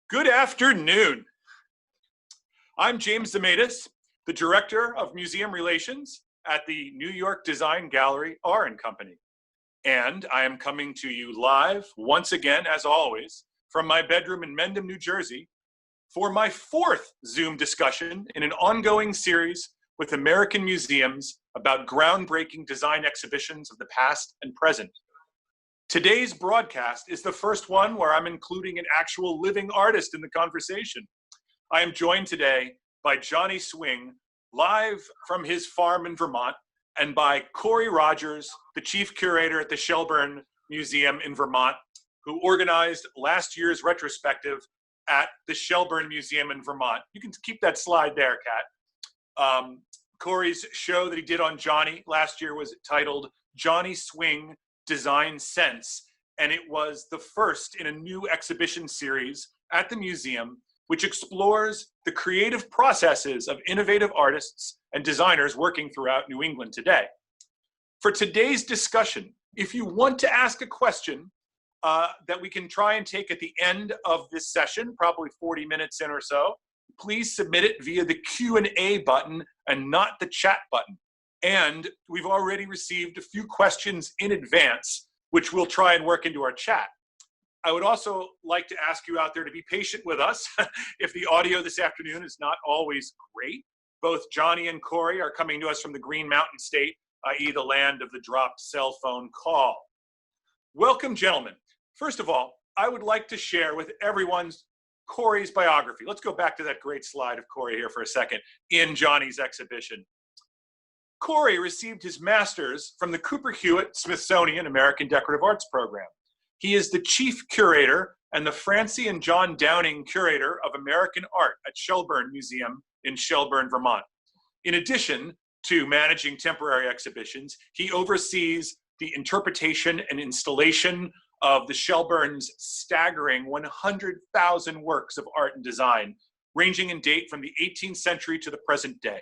Good afternoon. I'm James Zemaitis, the Director of Museum Relations at the New York Design Gallery R & Company. And I am coming to you live, once again, as always, from my bedroom in Mendham, New Jersey, for my fourth Zoom discussion in an ongoing series with American museums about groundbreaking design exhibitions of the past and present. Today's broadcast is the first one where I'm including an actual living artist in the conversation. I am joined today by Johnny Swing, live from his farm in Vermont, and by Kory Rogers, the Chief Curator at the Shelburne Museum in Vermont, who organized last year's retrospective at the Shelburne Museum in Vermont. You can keep that slide there, Kat. Kory's show that he did on Johnny last year was titled Johnny Swing Design Sense, and it was the first in a new exhibition series at the museum which explores the creative processes of innovative artists and designers working throughout New England today. For today's discussion, if you want to ask a question that we can try and take at the end of this session, probably 40 minutes in or so, please submit it via the Q&A button and not the chat button. And we've already received a few questions in advance, which we'll try and work into our chat. I would also like to ask you out there to be patient with us if the audio this afternoon is not always great. Both Johnny and Kory are coming to us from the Green Mountain State, i.e. the land of the dropped cell phone call. Welcome, gentlemen. First of all, I would like to share with everyone Kory's biography. Let's go back to that great slide of Kory here for a second in Johnny's exhibition. Kory received his master's from the Cooper Hewitt Smithsonian American Decorative Arts Program. He is the Chief Curator and the Francie and John Downing Curator of American Art at Shelburne Museum in Shelburne, Vermont. In addition to managing temporary exhibitions, he oversees the interpretation and installation of the Shelburne's staggering 100,000 works of art and design, ranging in date from the 18th century to the present day.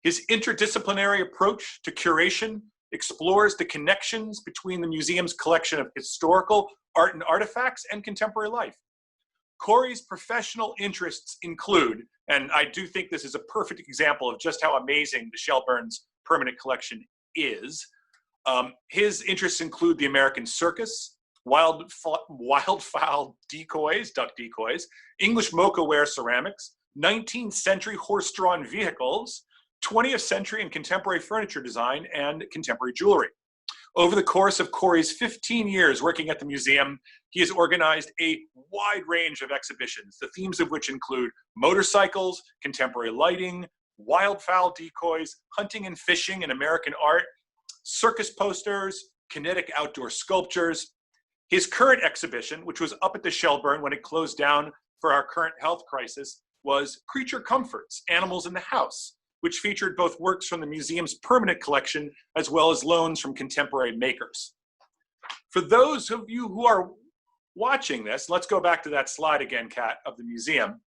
His interdisciplinary approach to curation explores the connections between the museum's collection of historical art and artifacts and contemporary life. Kory's professional interests include, and I do think this is a perfect example of just how amazing the Shelburne's permanent collection is, his interests include the American circus, wildfowl decoys, duck decoys, English mocha-ware ceramics, 19th century horse-drawn vehicles, 20th century and contemporary furniture design, and contemporary jewelry. Over the course of Kory's 15 years working at the museum, he has organized a wide range of exhibitions, the themes of which include motorcycles, contemporary lighting, wildfowl decoys, hunting and fishing in American art, circus posters, kinetic outdoor sculptures. His current exhibition, which was up at the Shelburne when it closed down for our current health crisis, was Creature Comforts, Animals in the House, which featured both works from the museum's permanent collection as well as loans from contemporary makers. For those of you who are watching this, let's go back to that slide again, Kat, of the museum,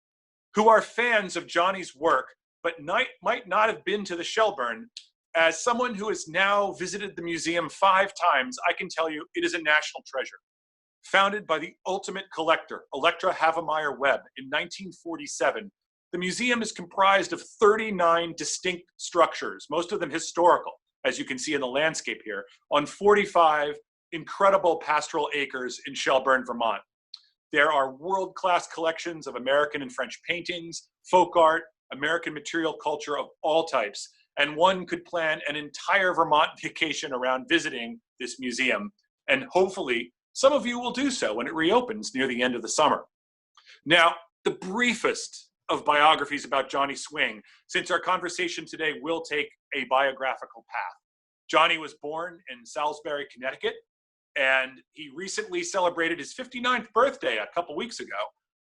who are fans of Johnny's work but might not have been to the Shelburne. As someone who has now visited the museum 5 times, I can tell you it is a national treasure. Founded by the ultimate collector, Electra Havemeyer Webb, in 1947, the museum is comprised of 39 distinct structures, most of them historical, as you can see in the landscape here, on 45 incredible pastoral acres in Shelburne, Vermont. There are world-class collections of American and French paintings, folk art, American material culture of all types, and one could plan an entire Vermont vacation around visiting this museum, and hopefully some of you will do so when it reopens near the end of the summer. Now, the briefest of biographies about Johnny Swing, since our conversation today will take a biographical path. Johnny was born in Salisbury, Connecticut, and he recently celebrated his 59th birthday a couple weeks ago.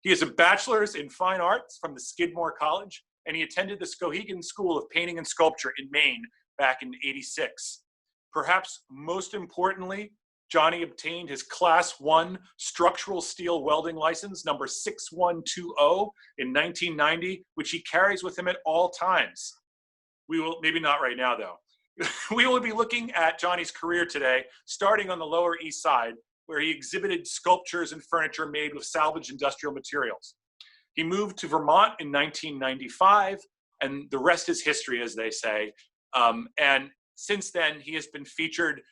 He has a bachelor's in fine arts from the Skidmore College, and he attended the Skowhegan School of Painting and Sculpture in Maine back in '86. Perhaps most importantly, Johnny obtained his Class 1 structural steel welding license, number 6120, in 1990, which he carries with him at all times. We will, maybe not right now though. We will be looking at Johnny's career today, starting on the Lower East Side, where he exhibited sculptures and furniture made with salvaged industrial materials. He moved to Vermont in 1995, and the rest is history, as they say. And since then, he has been featured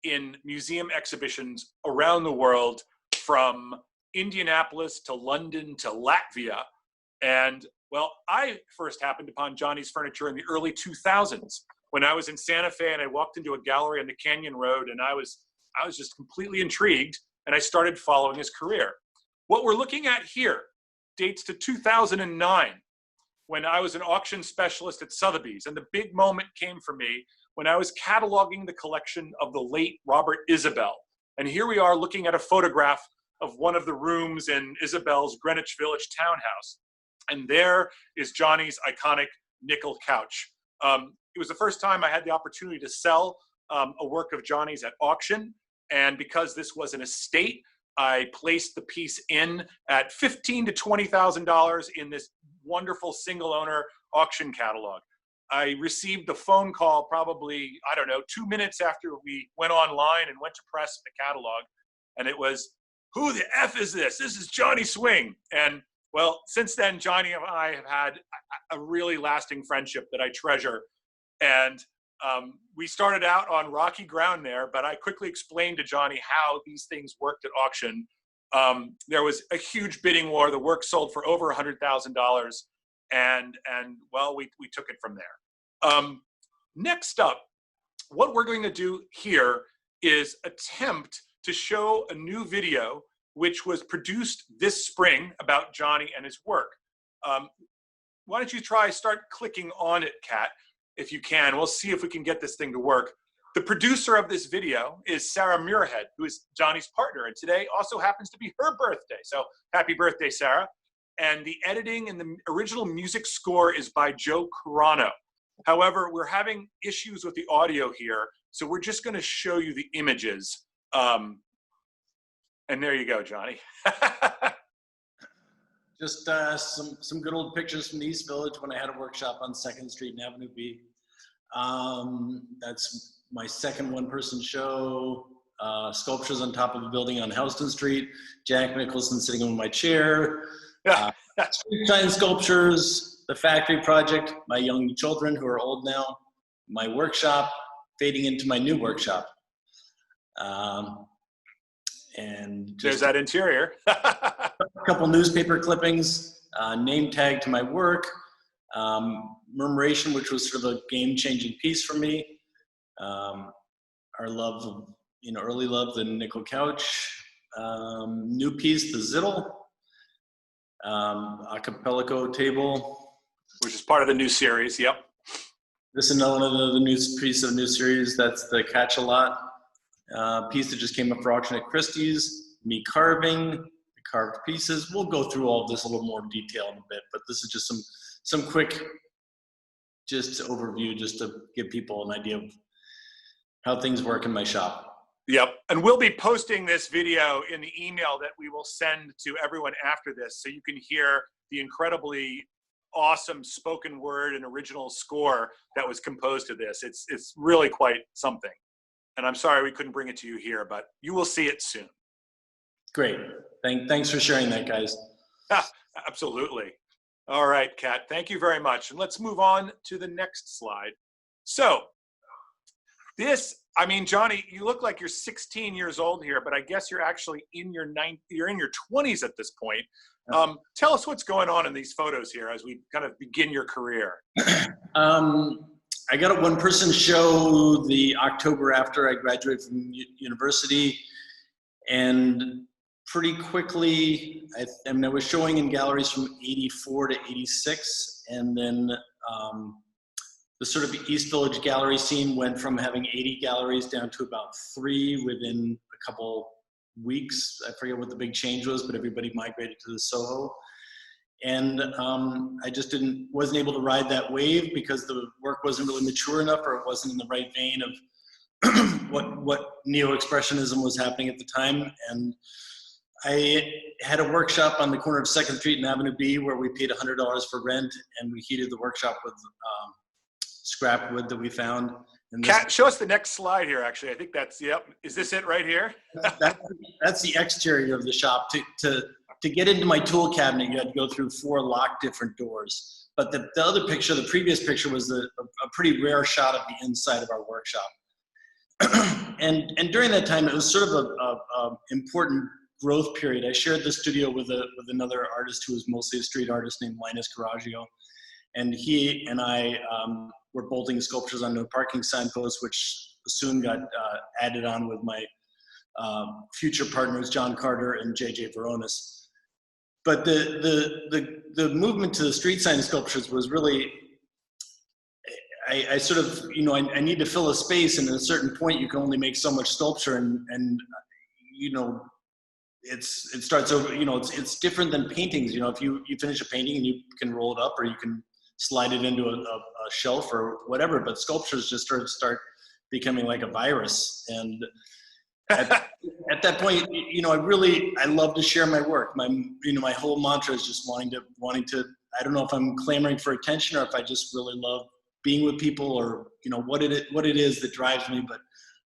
in museum exhibitions around the world, from Indianapolis to London to Latvia. And well, I first happened upon Johnny's furniture in the early 2000s when I was in Santa Fe, and I walked into a gallery on the Canyon Road, and I was just completely intrigued, and I started following his career. What we're looking at here dates to 2009, when I was an auction specialist at Sotheby's, and the big moment came for me when I was cataloging the collection of the late Robert Isabelle. And here we are looking at a photograph of one of the rooms in Isabelle's Greenwich Village townhouse. And there is Johnny's iconic nickel couch. It was the first time I had the opportunity to sell a work of Johnny's at auction. And because this was an estate, I placed the piece in at $15,000 to $20,000 in this wonderful single owner auction catalog. I received the phone call probably, I don't know, 2 minutes after we went online and went to press the catalog. And it was, "Who the F is this? This is Johnny Swing." And well, since then, Johnny and I have had a really lasting friendship that I treasure. And we started out on rocky ground there, but I quickly explained to Johnny how these things worked at auction. There was a huge bidding war. The work sold for over $100,000. And well, we took it from there. Next up, what we're going to do here is attempt to show a new video which was produced this spring about Johnny and his work. Why don't you start clicking on it, Kat, if you can. We'll see if we can get this thing to work. The producer of this video is Sarah Muirhead, who is Johnny's partner, and today also happens to be her birthday. So happy birthday, Sarah. And the editing and the original music score is by Joe Carano. However, we're having issues with the audio here, so we're just going to show you the images. And there you go, Johnny. Just some good old pictures from the East Village when I had a workshop on 2nd Street and Avenue B. That's my second one-person show. Sculptures on top of a building on Houston Street. Jack Nicholson sitting on my chair. Street sign sculptures. The factory project. My young children who are old now. My workshop fading into my new workshop. And there's that interior. A couple newspaper clippings, name tag to my work, Murmuration, which was sort of a game-changing piece for me. Our love of, early love, the nickel couch. New piece, the Zittle. Acapellico table. Which is part of the new series, yep. This is another new piece of the new series, that's the Catch-A-Lot. Piece that just came up for auction at Christie's, me carving, the carved pieces. We'll go through all of this a little more detail in a bit, but this is just some quick overview just to give people an idea of how things work in my shop. Yep, and we'll be posting this video in the email that we will send to everyone after this, so you can hear the incredibly awesome spoken word and original score that was composed to this. It's really quite something. And I'm sorry we couldn't bring it to you here, but you will see it soon. Great. Thanks for sharing that, guys. Absolutely. All right, Kat, thank you very much. And let's move on to the next slide. So Johnny, you look like you're 16 years old here, but I guess you're actually in your 20s at this point. Tell us what's going on in these photos here as we kind of begin your career. I got a one-person show the October after I graduated from university, and pretty quickly, I was showing in galleries from 84 to 86, and then the sort of East Village gallery scene went from having 80 galleries down to about 3 within a couple weeks. I forget what the big change was, but everybody migrated to the Soho. And I just wasn't able to ride that wave because the work wasn't really mature enough, or it wasn't in the right vein of what neo-expressionism was happening at the time. And I had a workshop on the corner of 2nd Street and Avenue B where we paid $100 for rent, and we heated the workshop with scrap wood that we found. And Kat, show us the next slide here, actually. I think that's, yep. Is this it right here? That's the exterior of the shop. To to get into my tool cabinet, you had to go through 4 locked different doors. But the other picture, the previous picture, was a pretty rare shot of the inside of our workshop. and during that time, it was sort of a important growth period. I shared the studio with another artist who was mostly a street artist named Linus Carraggio. And he and I were bolting sculptures onto a parking signpost, which soon got added on with my future partners, John Carter and JJ Veronis. But the movement to the street sign sculptures was really, I sort of, you know, I need to fill a space, and at a certain point you can only make so much sculpture, and you know, it starts over, you know, it's different than paintings. You know, if you finish a painting and you can roll it up, or you can slide it into a shelf or whatever, but sculptures just sort of start becoming like a virus. And at that point, you know, I love to share my work. My whole mantra is just wanting to, I don't know if I'm clamoring for attention or if I just really love being with people, or, you know, what it is that drives me, but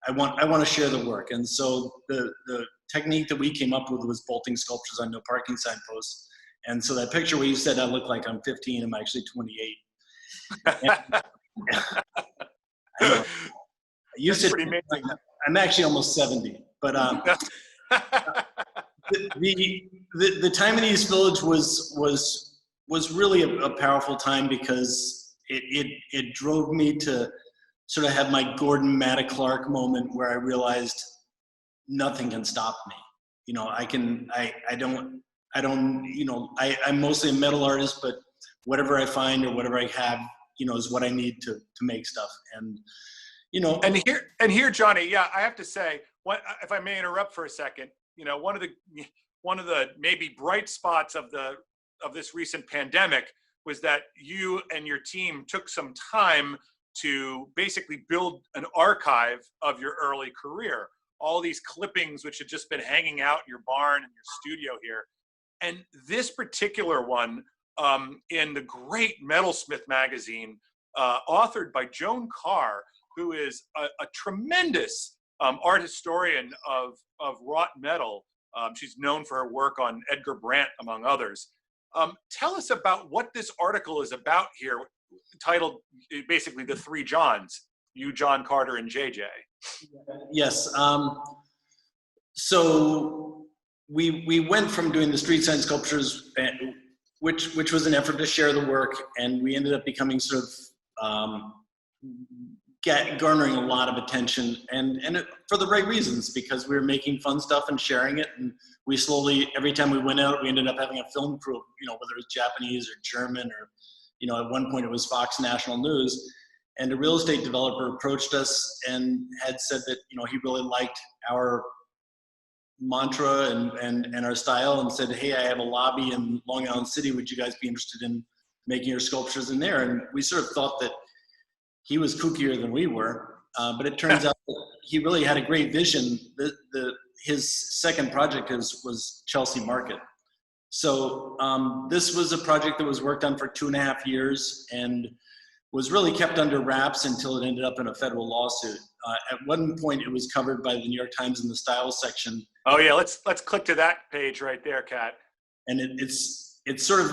I want to share the work. And so the technique that we came up with was bolting sculptures on no parking signposts. And so that picture where you said I look like I'm 15, I'm actually 28. I used to, I'm actually almost 70, but the time in East Village was really a powerful time, because it drove me to sort of have my Gordon Matta Clark moment, where I realized nothing can stop me. You know, I'm mostly a metal artist, but whatever I find or whatever I have, you know, is what I need to make stuff. And, you know. And here, Johnny, yeah, I have to say, if I may interrupt for a second, you know, one of the maybe bright spots of this recent pandemic was that you and your team took some time to basically build an archive of your early career. All these clippings which had just been hanging out in your barn and your studio here. And this particular one, in the great Metalsmith magazine, authored by Joan Carr, who is a tremendous art historian of wrought metal. She's known for her work on Edgar Brandt, among others. Tell us about what this article is about here, titled basically The Three Johns, you, John Carter, and JJ. Yes. So we went from doing the street sign sculptures, which was an effort to share the work, and we ended up becoming sort of garnering a lot of attention, and for the right reasons, because we were making fun stuff and sharing it. And we slowly, every time we went out, we ended up having a film crew, you know, whether it was Japanese or German, or, you know, at one point it was Fox National News. And a real estate developer approached us and had said that, you know, he really liked our mantra and our style, and said, hey, I have a lobby in Long Island City. Would you guys be interested in making your sculptures in there? And we sort of thought that he was kookier than we were, but it turns out that he really had a great vision. His second project was Chelsea Market. So this was a project that was worked on for 2.5 years and was really kept under wraps until it ended up in a federal lawsuit. At one point, it was covered by the New York Times in the style section. Oh yeah, let's click to that page right there, Kat. And it's sort of,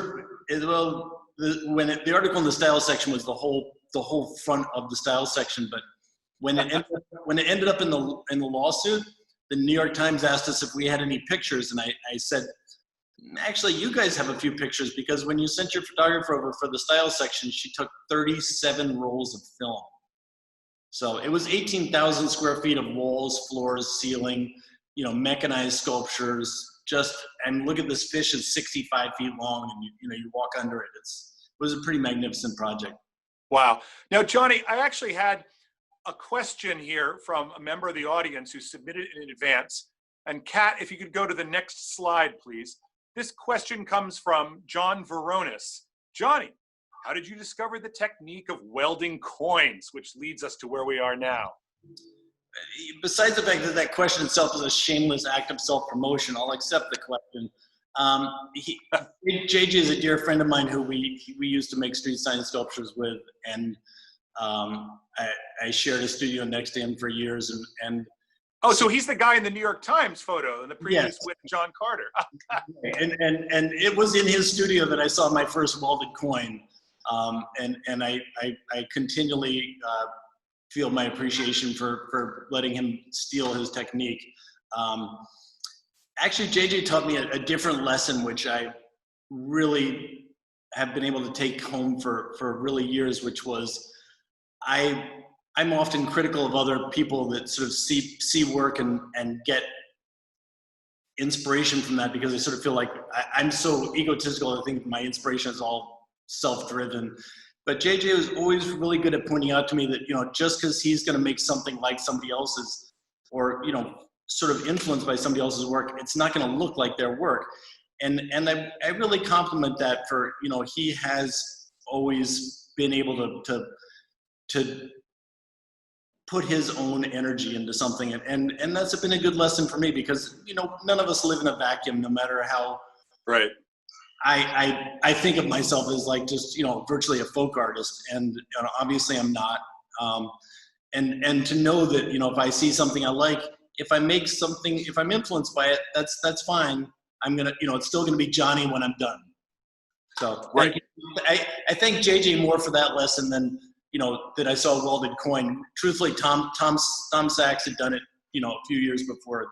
the article in the style section was the whole front of the style section, but when it ended up in the lawsuit, the New York Times asked us if we had any pictures, and I said, actually, you guys have a few pictures, because when you sent your photographer over for the style section, she took 37 rolls of film. So it was 18,000 square feet of walls, floors, ceiling, you know, mechanized sculptures. And look at this fish, is 65 feet long, and you walk under it. It was a pretty magnificent project. Wow. Now, Johnny, I actually had a question here from a member of the audience who submitted it in advance. And Kat, if you could go to the next slide, please. This question comes from John Veronis. Johnny, how did you discover the technique of welding coins, which leads us to where we are now? Besides the fact that that question itself is a shameless act of self-promotion, I'll accept the question. JJ is a dear friend of mine who we used to make street sign sculptures with, and I shared a studio next to him for years. And Oh, so he's the guy in the New York Times photo in the previous Yes. with John Carter. And it was in his studio that I saw my first welded coin. And I continually feel my appreciation for letting him steal his technique. Actually, JJ taught me a different lesson, which I really have been able to take home for really years, which was I'm often critical of other people that sort of see work and get inspiration from that, because I sort of feel like I'm so egotistical. I think my inspiration is all self-driven. But JJ was always really good at pointing out to me that, just because he's going to make something like somebody else's, or, sort of influenced by somebody else's work, it's not going to look like their work. And I really compliment that for, he has always been able to put his own energy into something. And that's been a good lesson for me, because, none of us live in a vacuum, no matter how. Right. I think of myself as like just, virtually a folk artist, and obviously I'm not. And to know that, if I see something I like, if I make something, if I'm influenced by it, that's fine. I'm gonna, it's still gonna be Johnny when I'm done. So right. I thank JJ more for that lesson than, that I saw welded coin. Truthfully, Tom Sachs had done it, a few years before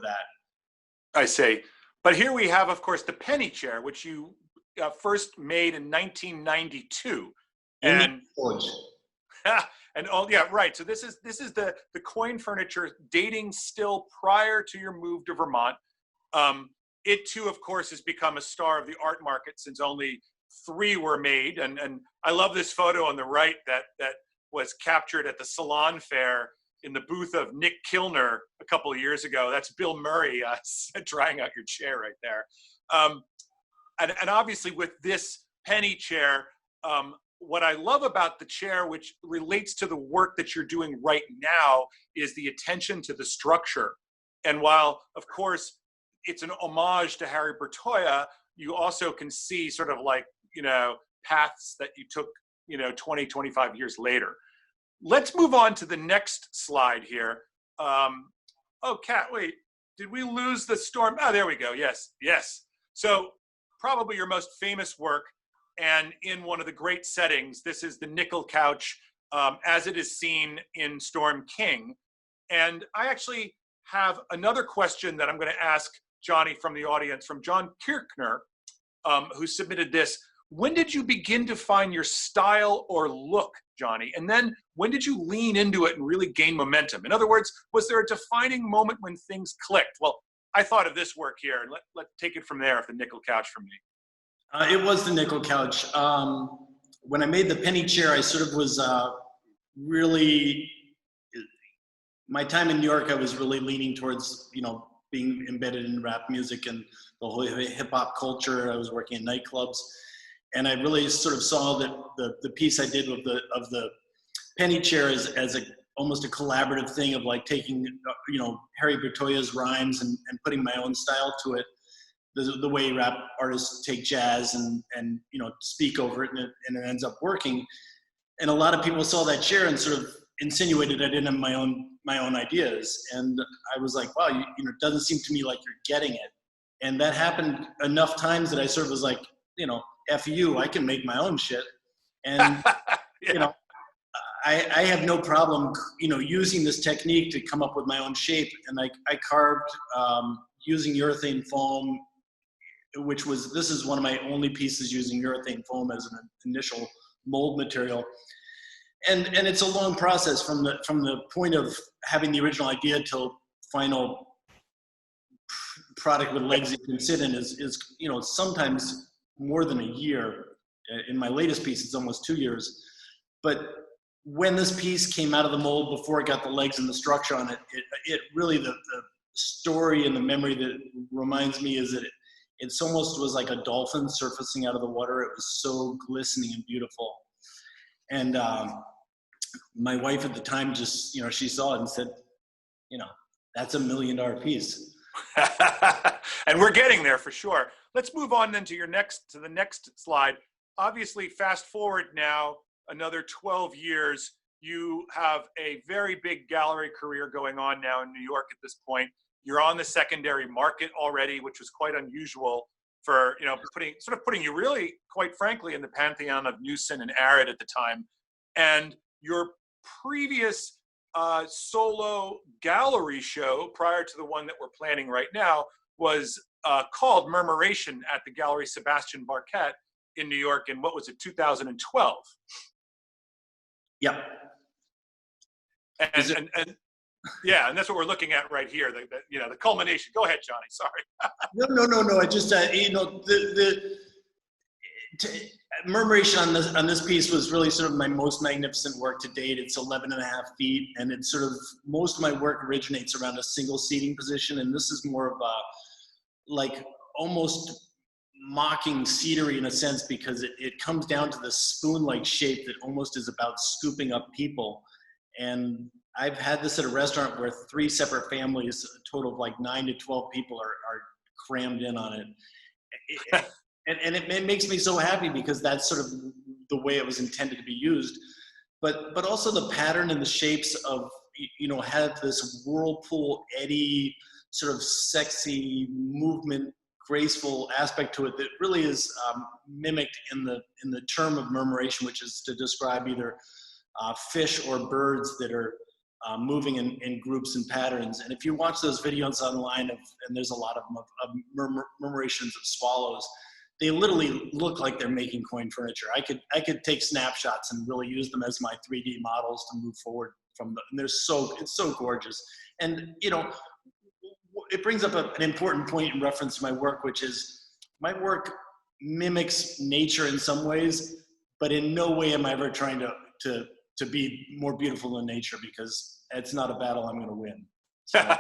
that. I see. But here we have, of course, the penny chair, which you first made in 1992. And and all, yeah, right. So this is the coin furniture dating still prior to your move to Vermont. It too, of course, has become a star of the art market since only 3 were made. And I love this photo on the right that was captured at the Salon Fair in the booth of Nick Kilner a couple of years ago. That's Bill Murray trying out your chair right there. And obviously with this penny chair, what I love about the chair, which relates to the work that you're doing right now, is the attention to the structure. And while, of course, it's an homage to Harry Bertoia, you also can see sort of like, paths that you took, 20, 25 years later. Let's move on to the next slide here. Oh, Kat, wait, did we lose the storm? Oh, there we go. Yes. So probably your most famous work, and in one of the great settings, this is the nickel couch as it is seen in Storm King. And I actually have another question that I'm going to ask Johnny from the audience, from John Kirchner, who submitted this. When did you begin to find your style or look, Johnny? And then when did you lean into it and really gain momentum? In other words, was there a defining moment when things clicked? Well, I thought of this work here, and let's take it from there, if the nickel couch from me. It was the nickel couch. When I made the penny chair, I sort of was really, my time in New York, I was really leaning towards, being embedded in rap music and the whole hip hop culture. I was working in nightclubs, and I really sort of saw that the piece I did of the penny chair as almost a collaborative thing of like taking, Harry Bertoia's rhymes and putting my own style to it. The way rap artists take jazz and speak over it, and it ends up working. And a lot of people saw that chair and sort of insinuated I didn't have my own ideas. And I was like, wow, it doesn't seem to me like you're getting it. And that happened enough times that I sort of was like, F you, I can make my own shit. And, yeah. I have no problem, using this technique to come up with my own shape. And I carved using urethane foam, this is one of my only pieces using urethane foam as an initial mold material. And it's a long process from the point of having the original idea till final product with legs you can sit in is sometimes more than a year. In my latest piece, it's almost 2 years. But when this piece came out of the mold, before it got the legs and the structure on it, it really, the story and the memory that reminds me is that it's almost was like a dolphin surfacing out of the water. It was so glistening and beautiful. And my wife at the time just, she saw it and said, that's $1 million piece. And we're getting there for sure. Let's move on then to the next slide. Obviously, fast forward now another 12 years, You have a very big gallery career going on now in New York at this point. You're on the secondary market already, which was quite unusual for, putting you really, quite frankly, in the pantheon of Newson and Arid at the time. And your previous solo gallery show, prior to the one that we're planning right now, was called Murmuration at the Gallery Sebastian Barquette in New York in, what was it, 2012? Yep. And yeah, and that's what we're looking at right here. The culmination. Go ahead, Johnny. Sorry. No. I just Murmuration on this piece was really sort of my most magnificent work to date. It's 11.5 feet, and it's sort of, most of my work originates around a single seating position, and this is more of a like almost mocking cedary in a sense, because it comes down to this spoon-like shape that almost is about scooping up people. And I've had this at a restaurant where 3 separate families, a total of like 9 to 12 people are crammed in on it. And it makes me so happy, because that's sort of the way it was intended to be used. But also the pattern and the shapes of, have this whirlpool, eddy, sort of sexy movement, graceful aspect to it that really is mimicked in the term of murmuration, which is to describe either fish or birds that are moving in groups and patterns. And if you watch those videos online, and there's a lot of them of murmurations of swallows, they literally look like they're making coin furniture. I could take snapshots and really use them as my 3D models to move forward from them. And it's so gorgeous. And it brings up an important point in reference to my work, which is my work mimics nature in some ways, but in no way am I ever trying to be more beautiful than nature, because it's not a battle I'm going to win. So.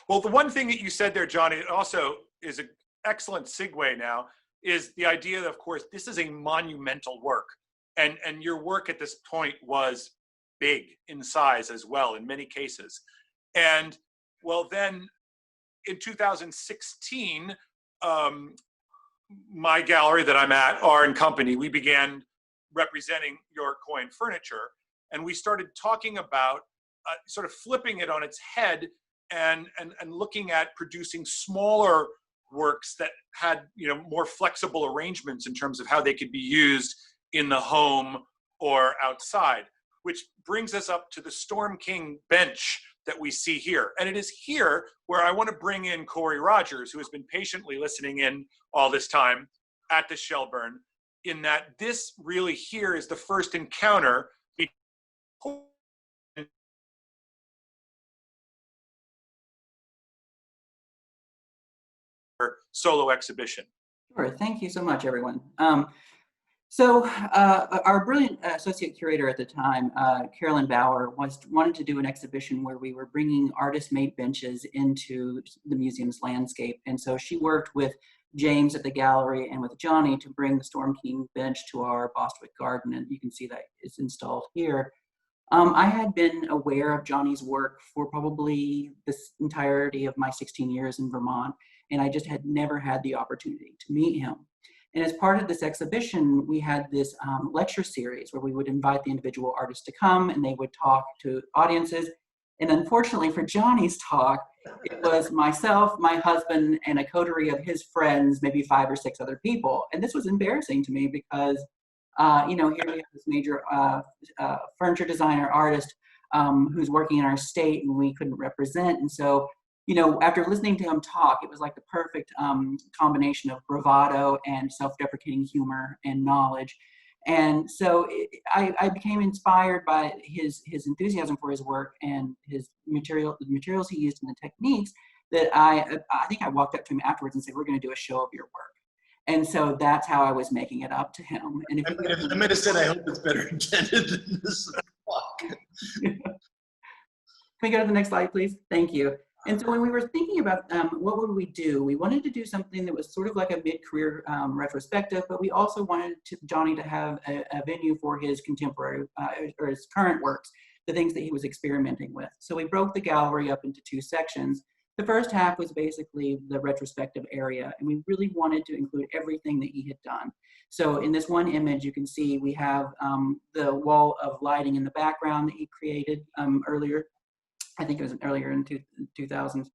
Well, the one thing that you said there, Johnny, also is an excellent segue now, is the idea that, of course, this is a monumental work. And your work at this point was big in size as well, in many cases. And, well, then in 2016, my gallery that I'm at, R & Company, we began representing your coin furniture. And we started talking about sort of flipping it on its head and looking at producing smaller works that had more flexible arrangements in terms of how they could be used in the home or outside, which brings us up to the Storm King bench that we see here. And it is here where I want to bring in Kory Rogers, who has been patiently listening in all this time at the Shelburne, in that this really here is the first encounter between solo exhibition. Sure, thank you so much, everyone. So our brilliant associate curator at the time, Carolyn Bauer, wanted to do an exhibition where we were bringing artist-made benches into the museum's landscape. And so she worked with James at the gallery and with Johnny to bring the Storm King bench to our Bostwick garden. And you can see that it's installed here. I had been aware of Johnny's work for probably this entirety of my 16 years in Vermont, and I just had never had the opportunity to meet him. And as part of this exhibition, we had this lecture series where we would invite the individual artists to come and they would talk to audiences. And unfortunately for Johnny's talk, it was myself, my husband, and a coterie of his friends, maybe 5 or 6 other people. And this was embarrassing to me because, here we have this major furniture designer artist who's working in our state and we couldn't represent. And so, after listening to him talk, it was like the perfect combination of bravado and self-deprecating humor and knowledge. And so I became inspired by his enthusiasm for his work and the materials he used and the techniques, that I think I walked up to him afterwards and said, "We're going to do a show of your work." And so that's how I was making it up to him. And if I might have said, I hope it's better intended than this. Can we go to the next slide, please? Thank you. And so when we were thinking about what would we do, we wanted to do something that was sort of like a mid-career retrospective, but we also wanted Johnny to have a venue for his contemporary or his current works, the things that he was experimenting with. So we broke the gallery up into 2 sections. The first half was basically the retrospective area, and we really wanted to include everything that he had done. So in this one image, you can see we have the wall of lighting in the background that he created earlier. I think it was earlier in 2000s.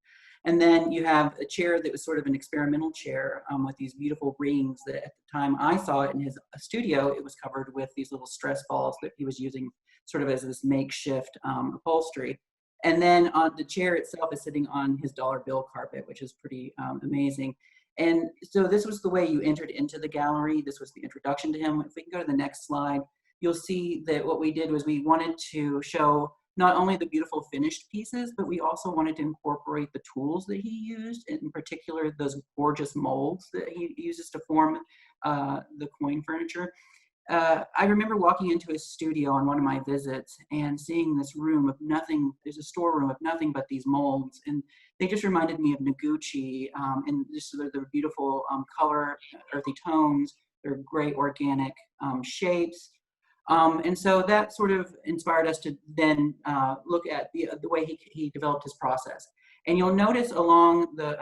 And then you have a chair that was sort of an experimental chair with these beautiful rings that at the time I saw it in his studio, it was covered with these little stress balls that he was using sort of as this makeshift upholstery. And then the chair itself is sitting on his dollar bill carpet, which is pretty amazing. And so this was the way you entered into the gallery. This was the introduction to him. If we can go to the next slide, you'll see that what we did was we wanted to show not only the beautiful finished pieces, but we also wanted to incorporate the tools that he used, in particular those gorgeous molds that he uses to form the coin furniture. I remember walking into his studio on one of my visits and seeing this room of nothing. There's a storeroom of nothing but these molds, and they just reminded me of Noguchi and just the beautiful color, earthy tones. They're great organic shapes. And so that sort of inspired us to then look at the way he developed his process. And you'll notice along the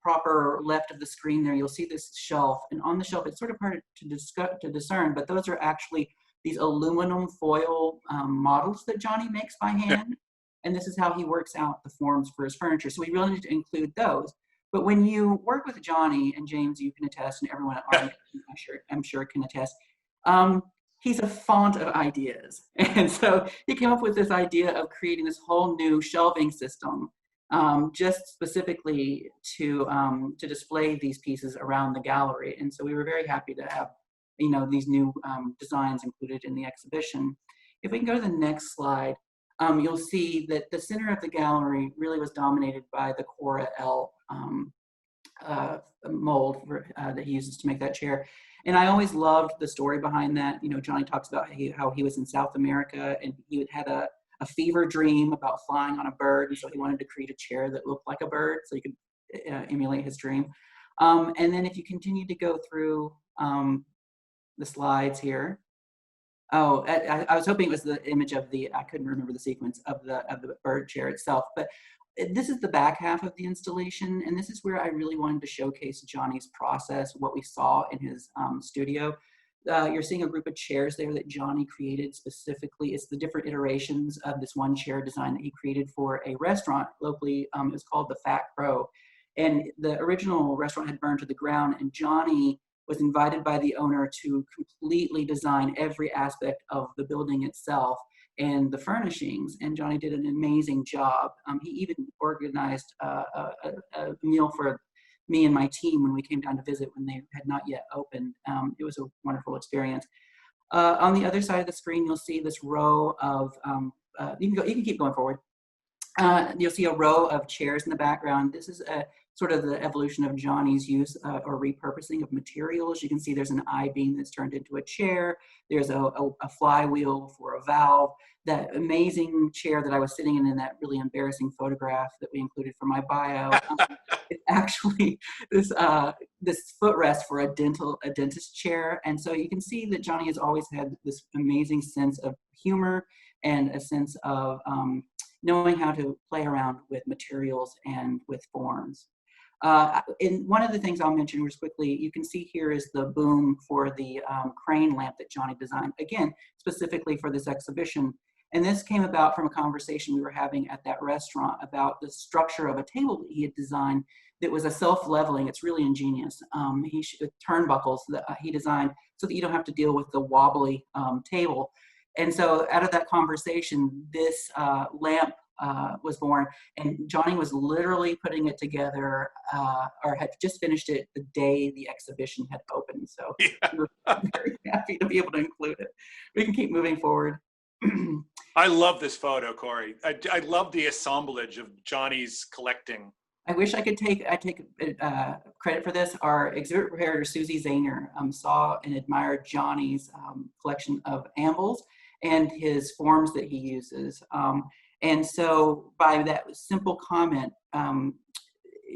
proper left of the screen there, you'll see this shelf. And on the shelf, it's sort of hard to discern, but those are actually these aluminum foil models that Johnny makes by hand. And this is how he works out the forms for his furniture. So we really need to include those. But when you work with Johnny, and James, you can attest, and everyone at Art, I'm sure can attest, he's a font of ideas. And so he came up with this idea of creating this whole new shelving system just specifically to display these pieces around the gallery. And so we were very happy to have, these new designs included in the exhibition. If we can go to the next slide, you'll see that the center of the gallery really was dominated by the Cora L mold that he uses to make that chair. And I always loved the story behind that. Johnny talks about how he was in South America and he had a fever dream about flying on a bird. And so he wanted to create a chair that looked like a bird so he could emulate his dream. And then if you continue to go through the slides here. Oh, I was hoping it was the image of I couldn't remember the sequence of the bird chair itself, but this is the back half of the installation, and this is where I really wanted to showcase Johnny's process, what we saw in his studio. You're seeing a group of chairs there that Johnny created specifically. It's the different iterations of this one chair design that he created for a restaurant locally. It was called the Fat Crow, and the original restaurant had burned to the ground, and Johnny was invited by the owner to completely design every aspect of the building itself and the furnishings, and Johnny did an amazing job. He even organized a meal for me and my team when we came down to visit when they had not yet opened. It was a wonderful experience. On the other side of the screen, you'll see this row of, you can keep going forward. You'll see a row of chairs in the background. This is sort of the evolution of Johnny's use or repurposing of materials. You can see there's an I-beam that's turned into a chair. There's a flywheel for a valve. That amazing chair that I was sitting in that really embarrassing photograph that we included for my bio. It's actually this footrest for a dentist chair. And so you can see that Johnny has always had this amazing sense of humor and a sense of knowing how to play around with materials and with forms. And one of the things I'll mention just quickly, you can see here is the boom for the crane lamp that Johnny designed, again, specifically for this exhibition. And this came about from a conversation we were having at that restaurant about the structure of a table that he had designed that was a self-leveling. It's really ingenious. Turnbuckles that he designed so that you don't have to deal with the wobbly table. And so out of that conversation, this lamp was born, and Johnny was literally putting it together or had just finished it the day the exhibition had opened. So we were very happy to be able to include it. We can keep moving forward. I love this photo, Kory. I love the assemblage of Johnny's collecting. I wish I could take credit for this. Our exhibit preparator, Susie Zahner, saw and admired Johnny's collection of ambles and his forms that he uses. And so by that simple comment,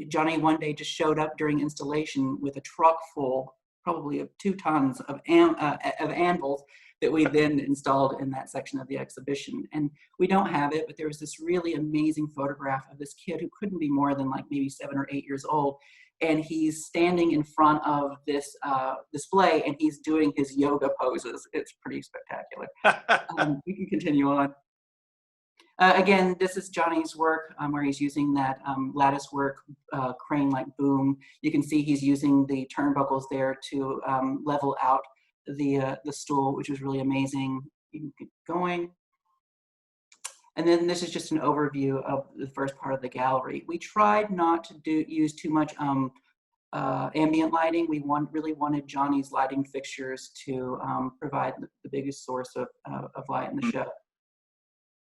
Johnny one day just showed up during installation with a truck full probably of 2 tons of anvils that we then installed in that section of the exhibition. And we don't have it, but there was this really amazing photograph of this kid who couldn't be more than like maybe 7 or 8 years old. And he's standing in front of this display and he's doing his yoga poses. It's pretty spectacular. We can continue on. Again, this is Johnny's work where he's using that lattice work crane-like boom. You can see he's using the turnbuckles there to level out the stool, which was really amazing. You can keep going. And then this is just an overview of the first part of the gallery. We tried not to use too much ambient lighting. We really wanted Johnny's lighting fixtures to provide the biggest source of light in the show.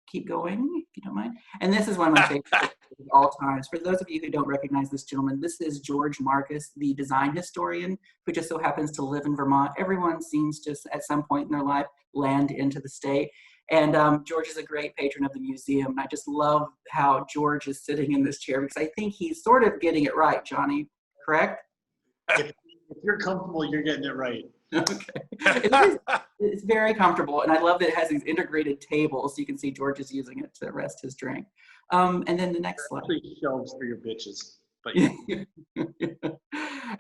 Keep going, if you don't mind. And this is one of my favorites of all times. For those of you who don't recognize this gentleman, this is George Marcus, the design historian, who just so happens to live in Vermont. Everyone seems to, at some point in their life, land into the state. And George is a great patron of the museum. And I just love how George is sitting in this chair because I think he's sort of getting it right, Johnny, correct? If you're comfortable, you're getting it right. Okay. It's very comfortable, and I love that it has these integrated tables. So you can see George is using it to rest his drink. And then the next slide. Shelves for your bitches. But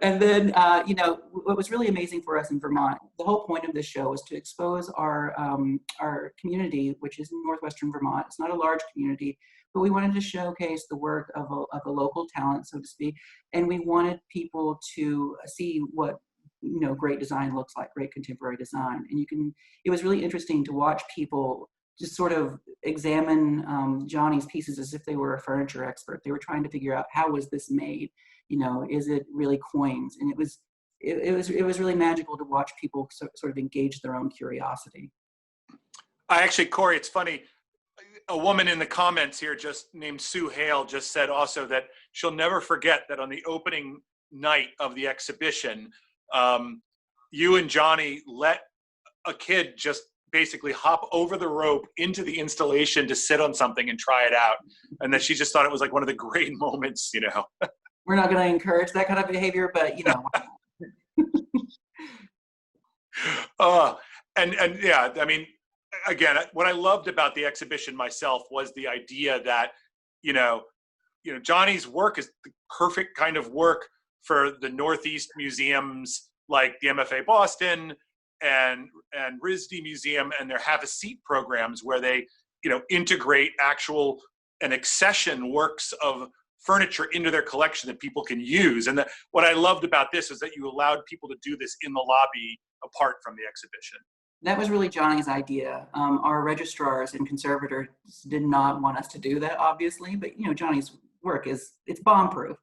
and then, you know, what was really amazing for us in Vermont, the whole point of this show was to expose our community, which is in northwestern Vermont. It's not a large community, but we wanted to showcase the work of a local talent, so to speak, and we wanted people to see what, you know, great design looks like, great contemporary design. And it was really interesting to watch people just sort of examine Johnny's pieces as if they were a furniture expert. They were trying to figure out, how was this made? You know, is it really coins? And it was really magical to watch people sort of engage their own curiosity. Actually, Kory, it's funny. A woman in the comments here just named Sue Hale just said also that she'll never forget that on the opening night of the exhibition, you and Johnny let a kid just basically hop over the rope into the installation to sit on something and try it out. And that she just thought it was like one of the great moments, you know. We're not going to encourage that kind of behavior, but you know. And yeah, I mean, again, what I loved about the exhibition myself was the idea that, you know, Johnny's work is the perfect kind of work for the Northeast museums like the MFA Boston and RISD Museum and their Have a Seat programs where they, you know, integrate actual and accession works of furniture into their collection that people can use. And what I loved about this is that you allowed people to do this in the lobby apart from the exhibition. That was really Johnny's idea. Our registrars and conservators did not want us to do that, obviously, but you know, Johnny's work it's bomb-proof.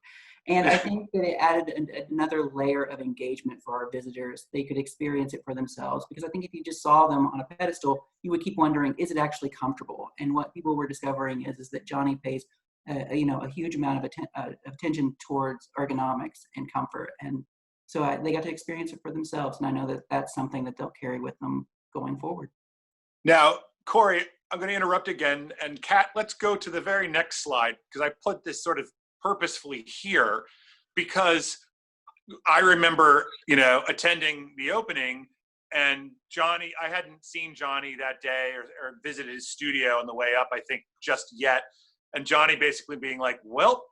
And I think that it added another layer of engagement for our visitors. They could experience it for themselves, because I think if you just saw them on a pedestal, you would keep wondering, is it actually comfortable? And what people were discovering is that Johnny pays you know, a huge amount of attention towards ergonomics and comfort. And so they got to experience it for themselves. And I know that that's something that they'll carry with them going forward. Now, Kory, I'm going to interrupt again. And Kat, let's go to the very next slide, because I put this sort of purposefully here because I remember, you know, attending the opening, and Johnny, I hadn't seen Johnny that day or visited his studio on the way up, I think, just yet. And Johnny basically being like, well,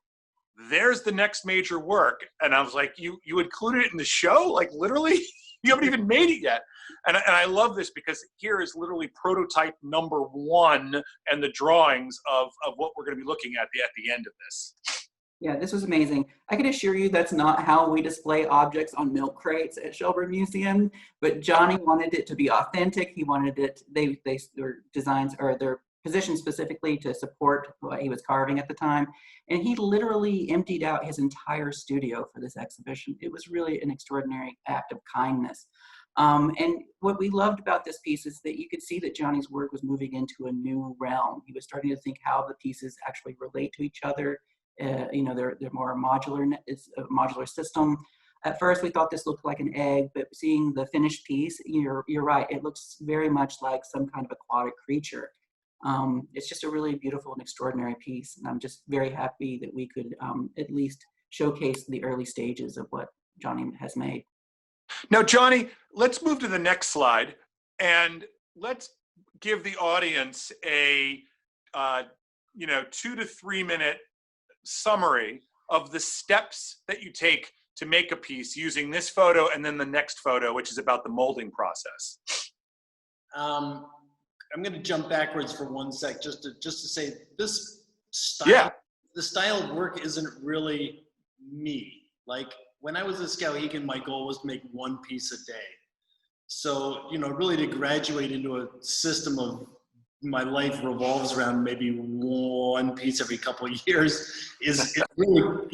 there's the next major work. And I was like, you included it in the show? Like, literally? You haven't even made it yet. And I love this because here is literally prototype number 1 and the drawings of what we're going to be looking at the end of this. Yeah, this was amazing. I can assure you that's not how we display objects on milk crates at Shelburne Museum, but Johnny wanted it to be authentic. He wanted it, their designs, or their positioned specifically to support what he was carving at the time. And he literally emptied out his entire studio for this exhibition. It was really an extraordinary act of kindness. And what we loved about this piece is that you could see that Johnny's work was moving into a new realm. He was starting to think how the pieces actually relate to each other. You know, they're more modular, it's a modular system. At first, we thought this looked like an egg, but seeing the finished piece, you're right. It looks very much like some kind of aquatic creature. It's just a really beautiful and extraordinary piece. And I'm just very happy that we could at least showcase the early stages of what Johnny has made. Now, Johnny, let's move to the next slide, and let's give the audience a 2 to 3 minute summary of the steps that you take to make a piece using this photo and then the next photo, which is about the molding process. I'm going to jump backwards for 1 sec, just to say this style, the style of work isn't really me. Like when I was a Skowhegan, my goal was to make 1 piece a day. So, really to graduate into a system of my life revolves around maybe 1 piece every couple of years is really,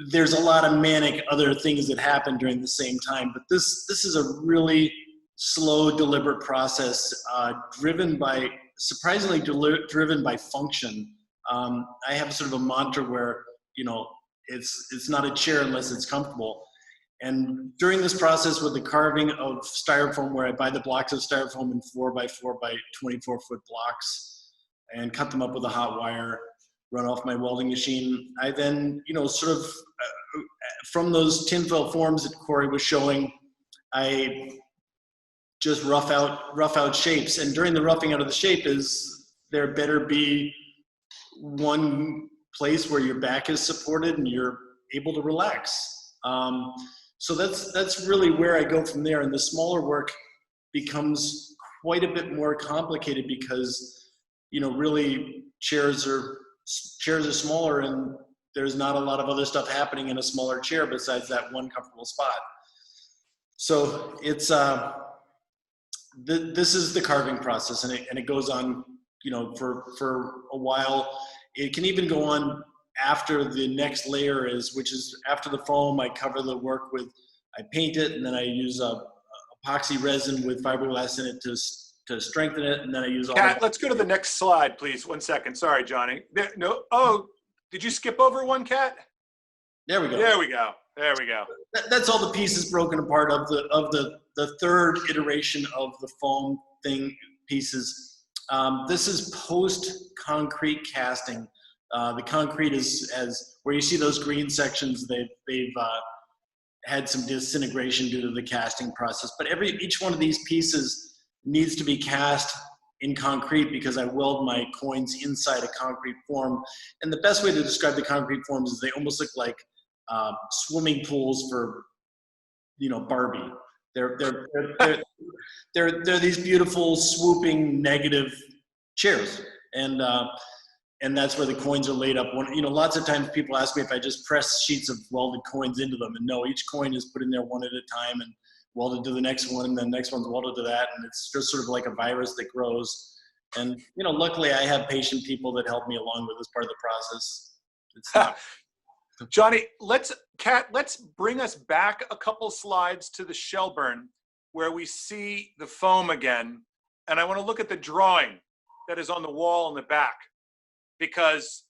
there's a lot of manic other things that happen during the same time. But this is a really slow, deliberate process, surprisingly driven by function. I have sort of a mantra where, it's not a chair unless it's comfortable. And during this process with the carving of styrofoam, where I buy the blocks of styrofoam in 4x4 by 24-foot blocks and cut them up with a hot wire, run off my welding machine, I then, from those tinfoil forms that Kory was showing, I just rough out shapes. And during the roughing out of the shape there better be one place where your back is supported and you're able to relax. So that's really where I go from there. And the smaller work becomes quite a bit more complicated because, really chairs are smaller and there's not a lot of other stuff happening in a smaller chair besides that one comfortable spot. So it's, this is the carving process, and it goes on, for a while. It can even go on after the next layer which is after the foam. I cover the work I paint it, and then I use epoxy resin with fiberglass in it to strengthen it, and then I use all. Kat, let's go to the next slide, please. 1 second. Sorry, Johnny. Did you skip over one, Kat? There we go. There we go. There we go. That's all the pieces broken apart of the third iteration of the foam pieces. This is post-concrete casting. The concrete is where you see those green sections. They've had some disintegration due to the casting process. But each one of these pieces needs to be cast in concrete because I weld my coins inside a concrete form. And the best way to describe the concrete forms is they almost look like swimming pools for, Barbie. They're these beautiful swooping negative chairs, and that's where the coins are laid up. Lots of times people ask me if I just press sheets of welded coins into them, and no, each coin is put in there one at a time and welded to the next one, and then the next one's welded to that, and it's just sort of like a virus that grows. And luckily I have patient people that help me along with this part of the process. It's not. Johnny, let's bring us back a couple slides to the Shelburne where we see the foam again. And I want to look at the drawing that is on the wall in the back, because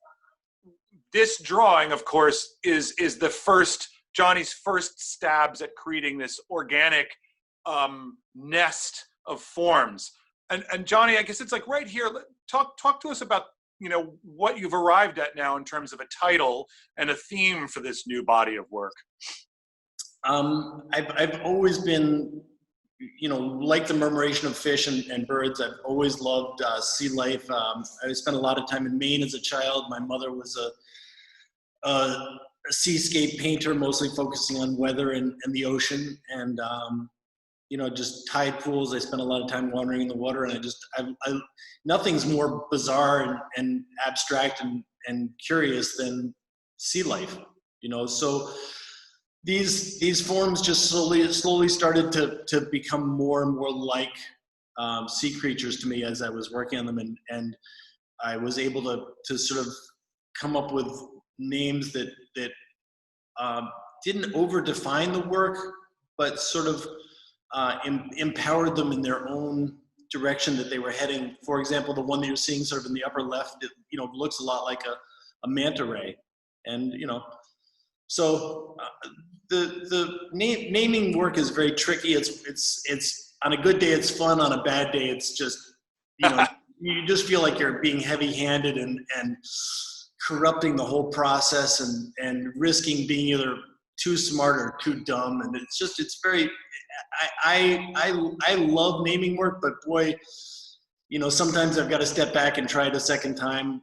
this drawing, of course, is Johnny's first stabs at creating this organic nest of forms. And Johnny, I guess it's like right here, talk to us about what you've arrived at now in terms of a title and a theme for this new body of work. I've always been, like the murmuration of fish and birds. I've always loved sea life. I spent a lot of time in Maine as a child. My mother was a seascape painter, mostly focusing on weather and the ocean. And, just tide pools. I spent a lot of time wandering in the water, and nothing's more bizarre and abstract and curious than sea life, so these forms just slowly started to become more and more like sea creatures to me as I was working on them, and I was able to sort of come up with names that didn't over define the work, but sort of empowered them in their own direction that they were heading. For example, the one that you're seeing sort of in the upper left, it looks a lot like a manta ray, and so the naming work is very tricky. It's on a good day it's fun, on a bad day it's just you just feel like you're being heavy-handed and corrupting the whole process and risking being either too smart or too dumb, and it's very. I love naming work, but boy, sometimes I've got to step back and try it a second time.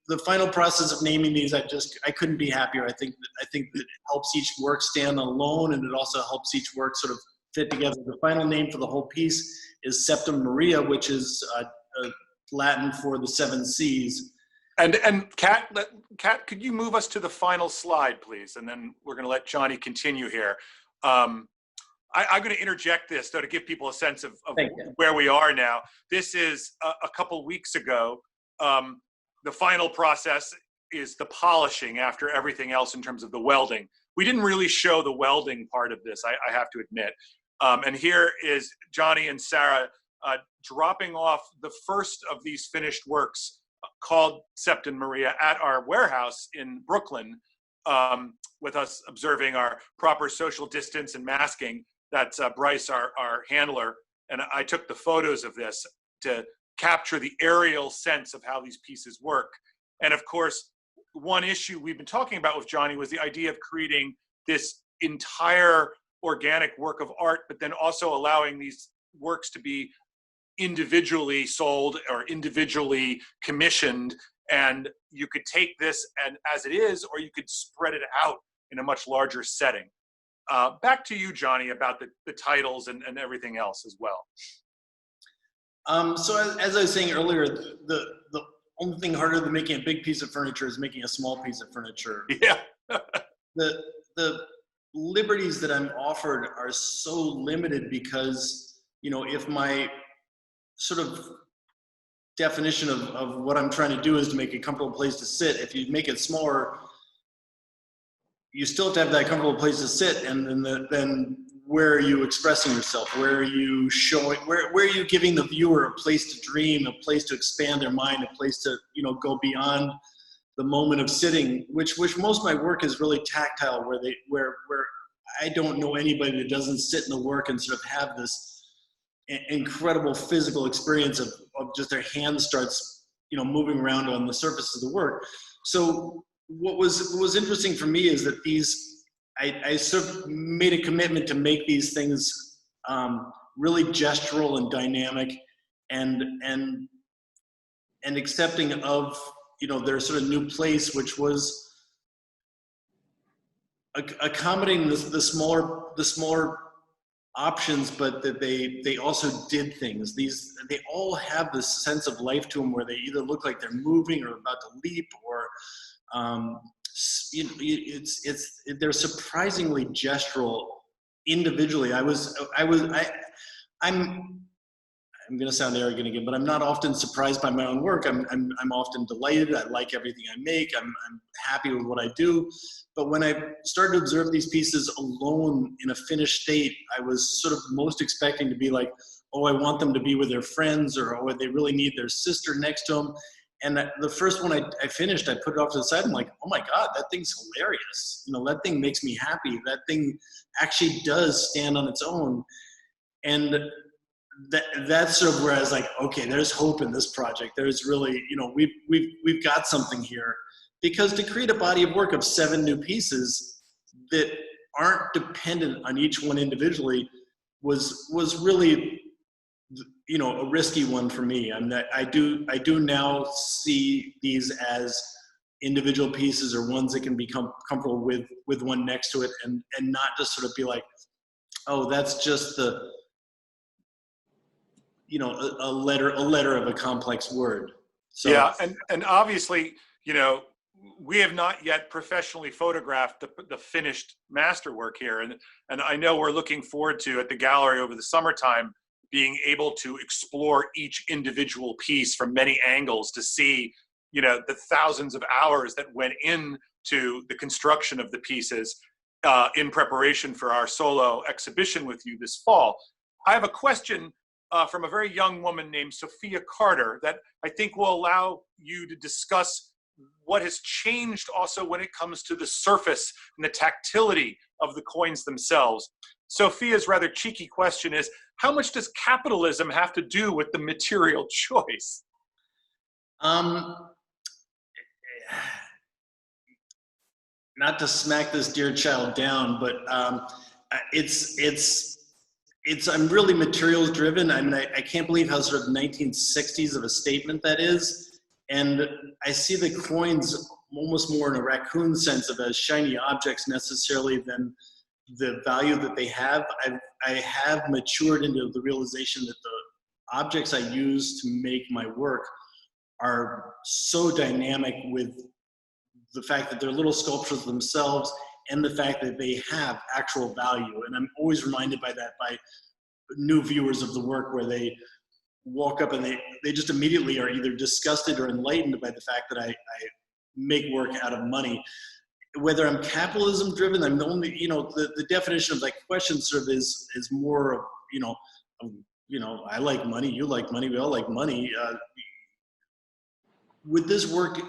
The final process of naming these, I couldn't be happier. I think that it helps each work stand alone, and it also helps each work sort of fit together. The final name for the whole piece is Septem Maria, which is Latin for the 7 Seas. And Kat, could you move us to the final slide, please? And then we're going to let Johnny continue here. I'm going to interject this, though, to give people a sense of where we are now. This is a couple weeks ago. The final process is the polishing after everything else in terms of the welding. We didn't really show the welding part of this, I have to admit. And here is Johnny and Sarah dropping off the first of these finished works called Septem Maria at our warehouse in Brooklyn, with us observing our proper social distance and masking. That's Bryce, our handler. And I took the photos of this to capture the aerial sense of how these pieces work. And of course, one issue we've been talking about with Johnny was the idea of creating this entire organic work of art, but then also allowing these works to be individually sold or individually commissioned. And you could take this and as it is, or you could spread it out in a much larger setting. Back to you, Johnny, about the titles and everything else as well. So as I was saying earlier, the only thing harder than making a big piece of furniture is making a small piece of furniture. Yeah. the liberties that I'm offered are so limited because, if my sort of definition of what I'm trying to do is to make a comfortable place to sit, if you make it smaller, you still have to have that comfortable place to sit, and then where are you expressing yourself? Where are you showing? Where are you giving the viewer a place to dream, a place to expand their mind, a place to go beyond the moment of sitting? Which most of my work is really tactile, where I don't know anybody that doesn't sit in the work and sort of have this incredible physical experience of just their hand starts moving around on the surface of the work. So what was interesting for me is that I sort of made a commitment to make these things really gestural and dynamic and accepting of their sort of new place, which was accommodating the smaller options, but that they also did things. They all have this sense of life to them, where they either look like they're moving or about to leap, or they're surprisingly gestural individually. I'm going to sound arrogant again, but I'm not often surprised by my own work. I'm often delighted. I like everything I make. I'm happy with what I do. But when I started to observe these pieces alone in a finished state, I was sort of most expecting to be like, oh, I want them to be with their friends, or oh, they really need their sister next to them. And the first one I finished, I put it off to the side. I'm like, oh my God, that thing's hilarious. That thing makes me happy. That thing actually does stand on its own. And that's sort of where I was like, okay, there's hope in this project. There's really, we've got something here. Because to create a body of work of 7 new pieces that aren't dependent on each one individually was really, a risky one for me. I do now see these as individual pieces, or ones that can become comfortable with one next to it, and not just sort of be like, oh, that's just a letter of a complex word. So, yeah, and obviously, we have not yet professionally photographed the finished masterwork here, and I know we're looking forward to, at the gallery over the summertime, being able to explore each individual piece from many angles to see, the thousands of hours that went into the construction of the pieces in preparation for our solo exhibition with you this fall. I have a question from a very young woman named Sophia Carter that I think will allow you to discuss what has changed also when it comes to the surface and the tactility of the coins themselves. Sophia's rather cheeky question is, how much does capitalism have to do with the material choice? not to smack this dear child down, but I'm really materials driven. I mean, I can't believe how sort of 1960s of a statement that is. And I see the coins almost more in a raccoon sense of as shiny objects necessarily than the value that they have. I have matured into the realization that the objects I use to make my work are so dynamic with the fact that they're little sculptures themselves and the fact that they have actual value. And I'm always reminded by that by new viewers of the work where they walk up and they just immediately are either disgusted or enlightened by the fact that I make work out of money. Whether I'm capitalism driven, I'm the only, the definition of like question sort of is more, I like money, you like money, we all like money. Would this work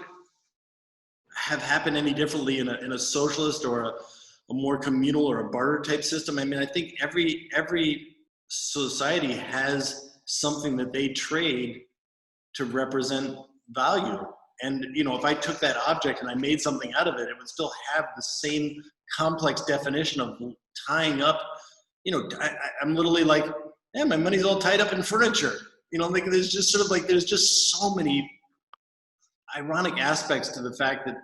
have happened any differently in a socialist or a more communal or a barter type system? I mean, I think every society has something that they trade to represent value. And, if I took that object and I made something out of it, it would still have the same complex definition of tying up, I'm literally like, yeah, my money's all tied up in furniture. Like there's just sort of like, there's just so many ironic aspects to the fact that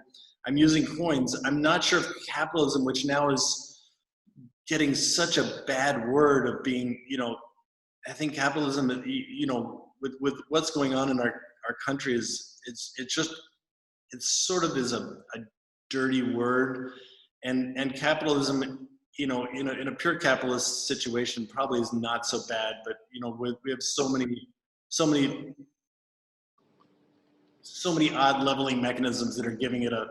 I'm using coins. I'm not sure if capitalism, which now is getting such a bad word of being, I think capitalism, with what's going on in our country it sort of is a dirty word, and capitalism, in a pure capitalist situation probably is not so bad, but we have so many odd leveling mechanisms that are giving it a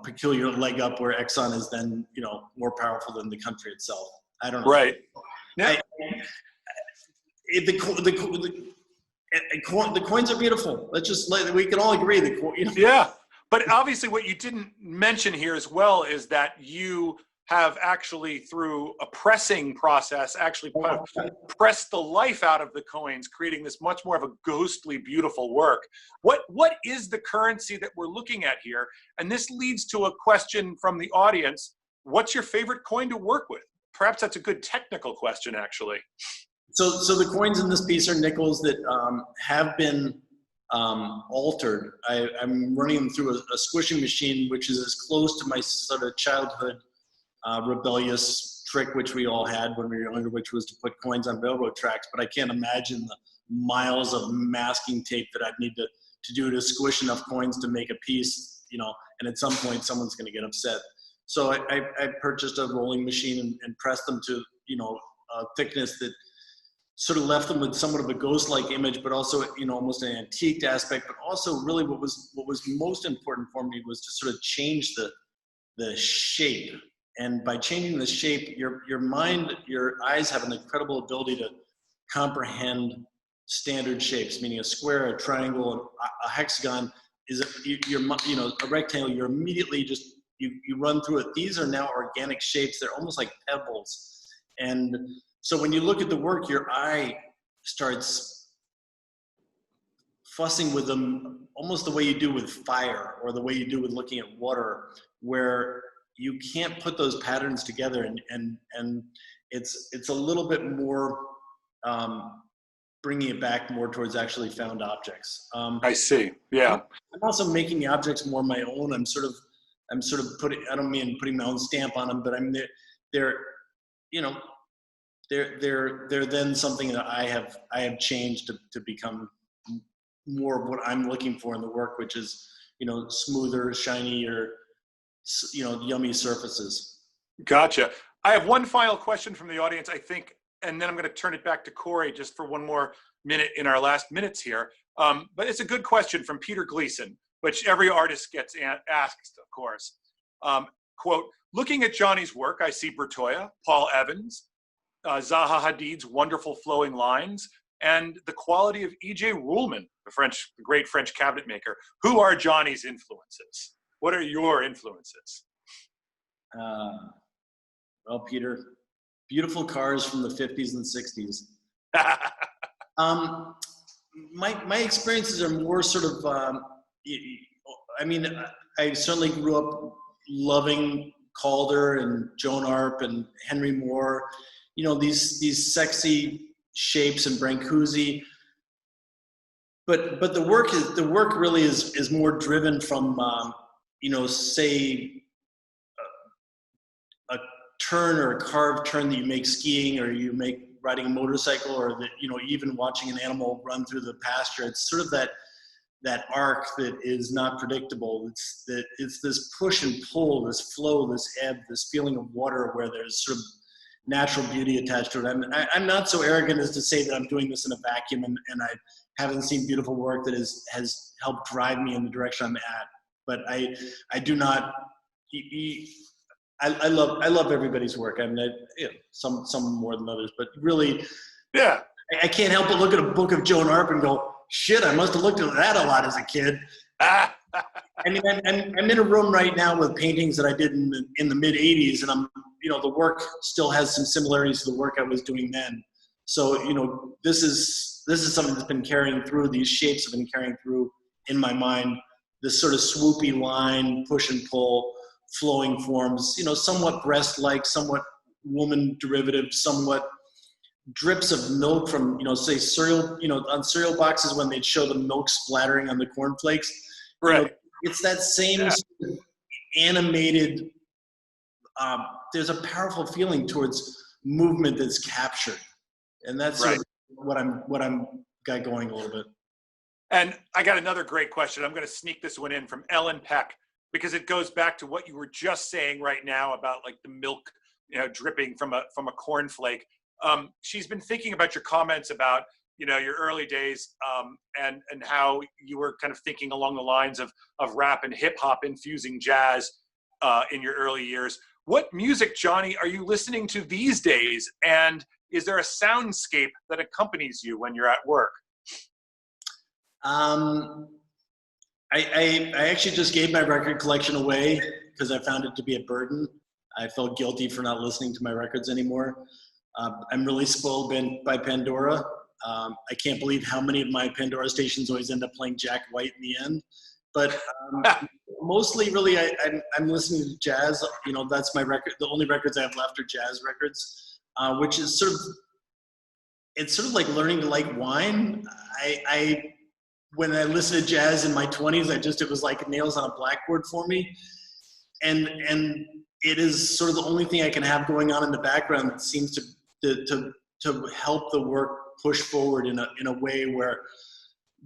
peculiar leg up where Exxon is then, more powerful than the country itself. I don't know. Right. Yeah. The coins are beautiful. We can all agree. Yeah. But obviously what you didn't mention here as well is that you have actually, through a pressing process, actually pressed the life out of the coins, creating this much more of a ghostly, beautiful work. What is the currency that we're looking at here? And this leads to a question from the audience. What's your favorite coin to work with? Perhaps that's a good technical question, actually. So the coins in this piece are nickels that have been altered. I'm running them through a squishing machine, which is as close to my sort of childhood rebellious trick, which we all had when we were younger, which was to put coins on railroad tracks. But I can't imagine the miles of masking tape that I'd need to do to squish enough coins to make a piece, and at some point someone's going to get upset. So I purchased a rolling machine and pressed them to, a thickness that sort of left them with somewhat of a ghost-like image, but also, almost an antiqued aspect. But also, really, what was most important for me was to sort of change the shape. And by changing the shape, your mind, your eyes have an incredible ability to comprehend standard shapes, meaning a square, a triangle, a hexagon is a rectangle. You're immediately just you run through it. These are now organic shapes. They're almost like pebbles, and so when you look at the work, your eye starts fussing with them almost the way you do with fire or the way you do with looking at water, where you can't put those patterns together, and it's a little bit more bringing it back more towards actually found objects. I see. Yeah. I'm also making the objects more my own. I'm sort of putting, I don't mean putting my own stamp on them, but I mean they're then something that I have changed to become more of what I'm looking for in the work, which is, smoother, shinier, yummy surfaces. Gotcha. I have one final question from the audience, I think, and then I'm going to turn it back to Kory just for one more minute in our last minutes here. But it's a good question from Peter Gleason, which every artist gets asked, of course. Quote, looking at Johnny's work, I see Bertoya, Paul Evans, Zaha Hadid's wonderful flowing lines, and the quality of E.J. Ruhlman, the great French cabinet maker. Who are Johnny's influences? What are your influences? Well, Peter, beautiful cars from the 50s and 60s. My experiences are more sort of, I certainly grew up loving Calder and Joan Arp and Henry Moore, you know, these sexy shapes and Brancusi. But the work really is more driven from you know, say a turn or a carved turn that you make skiing, or you make riding a motorcycle, or that, you know, even watching an animal run through the pasture. It's sort of that arc that is not predictable. It's this push and pull, this flow, this ebb, this feeling of water where there's sort of natural beauty attached to it. I'm not so arrogant as to say that I'm doing this in a vacuum and I haven't seen beautiful work that has helped drive me in the direction I'm at. But I do not. I love everybody's work. I mean, you know, some more than others, but really, Yeah. I can't help but look at a book of Joan Arp and go, shit, I must have looked at that a lot as a kid. I mean, I'm in a room right now with paintings that I did in the mid '80s, and you know, the work still has some similarities to the work I was doing then. So, you know, this is something that's been carrying through. These shapes have been carrying through in my mind. This sort of swoopy line, push and pull, flowing forms. You know, somewhat breast-like, somewhat woman derivative, somewhat drips of milk from, you know, say cereal, you know, on cereal boxes when they'd show the milk splattering on the cornflakes. Right. You know, it's that same sort of animated, there's a powerful feeling towards movement that's captured. And that's sort of what I'm got going a little bit. And I got another great question. I'm going to sneak this one in from Ellen Peck, because it goes back to what you were just saying right now about like the milk, you know, dripping from a cornflake. She's been thinking about your comments about, you know, your early days, and how you were kind of thinking along the lines of rap and hip hop infusing jazz in your early years. What music, Johnny, are you listening to these days? And is there a soundscape that accompanies you when you're at work? I actually just gave my record collection away because I found it to be a burden. I felt guilty for not listening to my records anymore. I'm really spoiled by Pandora. I can't believe how many of my Pandora stations always end up playing Jack White in the end. But mostly, really, I'm listening to jazz. You know, that's my record. The only records I have left are jazz records, which is it's sort of like learning to like wine. When I listened to jazz in my 20s, it was like nails on a blackboard for me. And it is sort of the only thing I can have going on in the background that seems to help the work push forward in a way where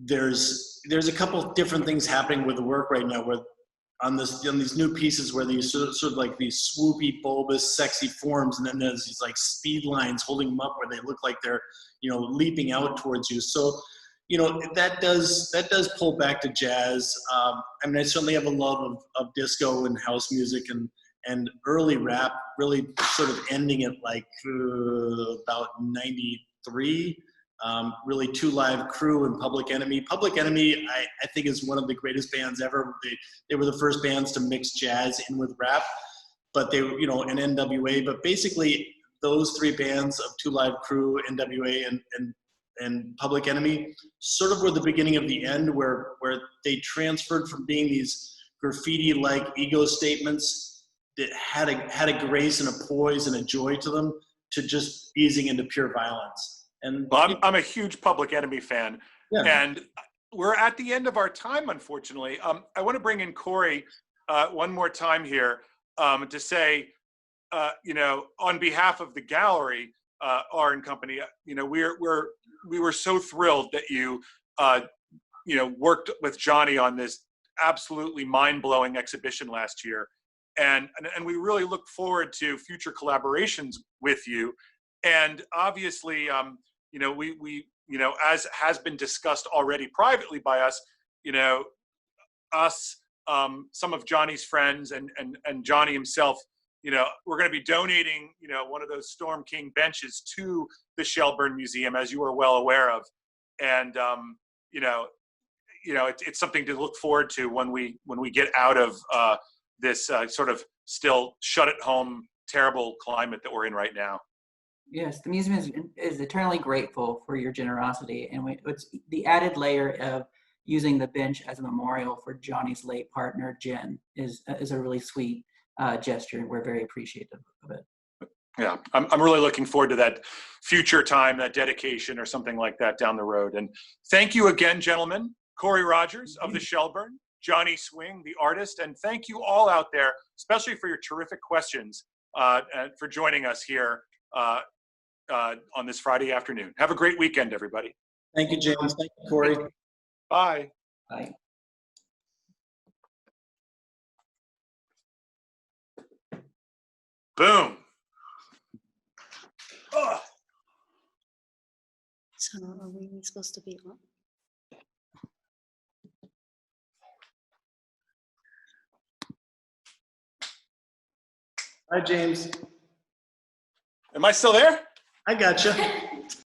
there's a couple of different things happening with the work right now, where on these new pieces where these sort of like these swoopy, bulbous, sexy forms, and then there's these like speed lines holding them up where they look like they're, you know, leaping out towards you. So, you know, that does pull back to jazz. I mean, I certainly have a love of disco and house music and early rap, really sort of ending at like about 93. Really Two Live Crew and Public Enemy. Public Enemy, I think, is one of the greatest bands ever. They were the first bands to mix jazz in with rap, but they were, you know, an NWA. But basically, those three bands of Two Live Crew, NWA, and Public Enemy sort of were the beginning of the end, where they transferred from being these graffiti-like ego statements that had a grace and a poise and a joy to them, to just easing into pure violence. And well, I'm a huge Public Enemy fan, yeah. And we're at the end of our time, unfortunately. I want to bring in Kory one more time here to say, you know, on behalf of the gallery, R and Company, you know, we were so thrilled that you, you know, worked with Johnny on this absolutely mind-blowing exhibition last year, and we really look forward to future collaborations with you. And obviously, you know, we you know, as has been discussed already privately by us, you know, some of Johnny's friends and Johnny himself, you know, we're going to be donating, you know, one of those Storm King benches to the Shelburne Museum, as you are well aware of. And you know, it's something to look forward to when we get out of this sort of still shut at home, terrible climate that we're in right now. Yes, the museum is eternally grateful for your generosity, and it's the added layer of using the bench as a memorial for Johnny's late partner, Jen, is a really sweet gesture. We're very appreciative of it. Yeah, I'm really looking forward to that future time, that dedication or something like that down the road. And thank you again, gentlemen. Kory Rogers of the Shelburne, Johnny Swing, the artist, and thank you all out there, especially for your terrific questions and for joining us here on this Friday afternoon. Have a great weekend, everybody. Thank you, James. Thank you, Kory. Bye. Bye. Boom. Ugh. So are we supposed to be on? Hi, James. Am I still there? I gotcha.